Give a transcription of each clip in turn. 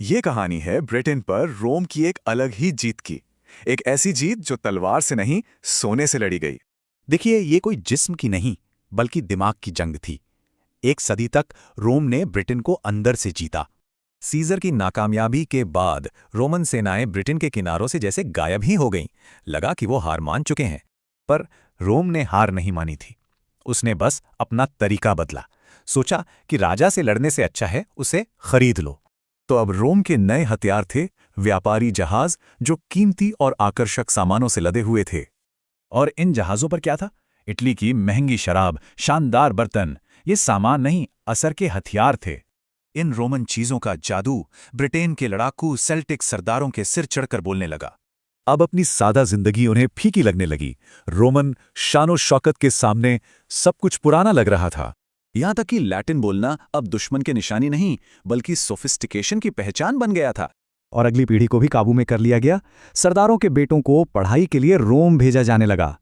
ये कहानी है ब्रिटेन पर रोम की एक अलग ही जीत की। एक ऐसी जीत जो तलवार से नहीं, सोने से लड़ी गई। देखिए, ये कोई जिस्म की नहीं बल्कि दिमाग की जंग थी। एक सदी तक रोम ने ब्रिटेन को अंदर से जीता। सीजर की नाकामयाबी के बाद रोमन सेनाएं ब्रिटेन के किनारों से जैसे गायब ही हो गईं। लगा कि वो हार मान चुके हैं, पर रोम ने हार नहीं मानी थी। उसने बस अपना तरीका बदला। सोचा कि राजा से लड़ने से अच्छा है उसे खरीद लो। तो अब रोम के नए हथियार थे व्यापारी जहाज, जो कीमती और आकर्षक सामानों से लदे हुए थे। और इन जहाज़ों पर क्या था? इटली की महंगी शराब, शानदार बर्तन। ये सामान नहीं, असर के हथियार थे। इन रोमन चीजों का जादू ब्रिटेन के लड़ाकू सेल्टिक सरदारों के सिर चढ़कर बोलने लगा। अब अपनी सादा जिंदगी उन्हें फीकी लगने लगी। रोमन शानो शौकत के सामने सब कुछ पुराना लग रहा था। यहां तक कि लैटिन बोलना अब दुश्मन के निशानी नहीं, बल्कि सोफिस्टिकेशन की पहचान बन गया था। और अगली पीढ़ी को भी काबू में कर लिया गया। सरदारों के बेटों को पढ़ाई के लिए रोम भेजा जाने लगा।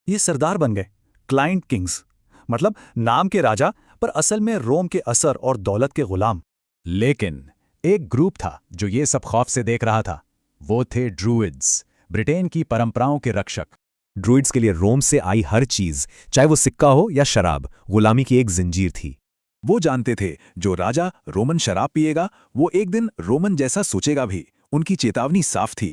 ये सरदार बन गए क्लाइंट किंग्स, मतलब नाम के राजा पर असल में रोम के असर और दौलत के गुलाम। लेकिन एक ग्रुप था जो ये सब खौफ से देख रहा था। वो थे ड्रूइड्स, ब्रिटेन की परंपराओं के रक्षक। ड्रूइड्स के लिए रोम से आई हर चीज, चाहे वो सिक्का हो या शराब, गुलामी की एक जंजीर थी। वो जानते थे जो राजा रोमन शराब पिएगा वो एक दिन रोमन जैसा सोचेगा भी। उनकी चेतावनी साफ थी।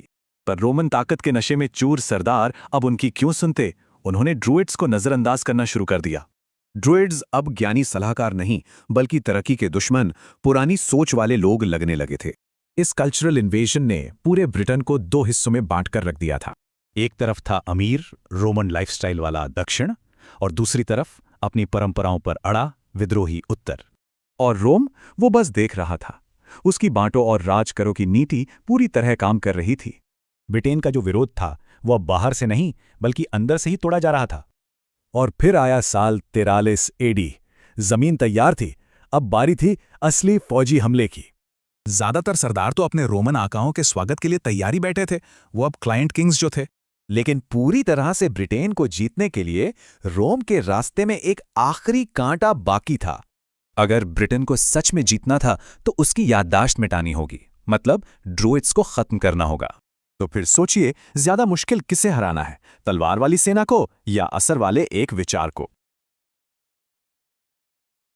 पर रोमन ताकत के नशे में चूर सरदार अब उनकी क्यों सुनते? उन्होंने ड्रूइड्स को नजरअंदाज करना शुरू कर दिया। ड्रूइड्स अब ज्ञानी सलाहकार नहीं, बल्कि तरक्की के दुश्मन, पुरानी सोच वाले लोग लगने लगे थे। इस कल्चरल इन्वेजन ने पूरे ब्रिटेन को दो हिस्सों में बांटकर रख दिया था। एक तरफ था अमीर रोमन लाइफस्टाइल वाला दक्षिण, और दूसरी तरफ अपनी परंपराओं पर अड़ा विद्रोही उत्तर। और रोम वो बस देख रहा था। उसकी बांटो और राज करो की नीति पूरी तरह काम कर रही थी। ब्रिटेन का जो विरोध था वो अब बाहर से नहीं बल्कि अंदर से ही तोड़ा जा रहा था। और फिर आया साल 43 एडी। जमीन तैयार थी, अब बारी थी असली फौजी हमले की। ज्यादातर सरदार तो अपने रोमन आकाओं के स्वागत के लिए तैयारी बैठे थे, वो अब क्लाइंट किंग्स जो थे। लेकिन पूरी तरह से ब्रिटेन को जीतने के लिए रोम के रास्ते में एक आखिरी कांटा बाकी था। अगर ब्रिटेन को सच में जीतना था तो उसकी याददाश्त मिटानी होगी, मतलब ड्रूइड्स को खत्म करना होगा। तो फिर सोचिए, ज्यादा मुश्किल किसे हराना है, तलवार वाली सेना को या असर वाले एक विचार को?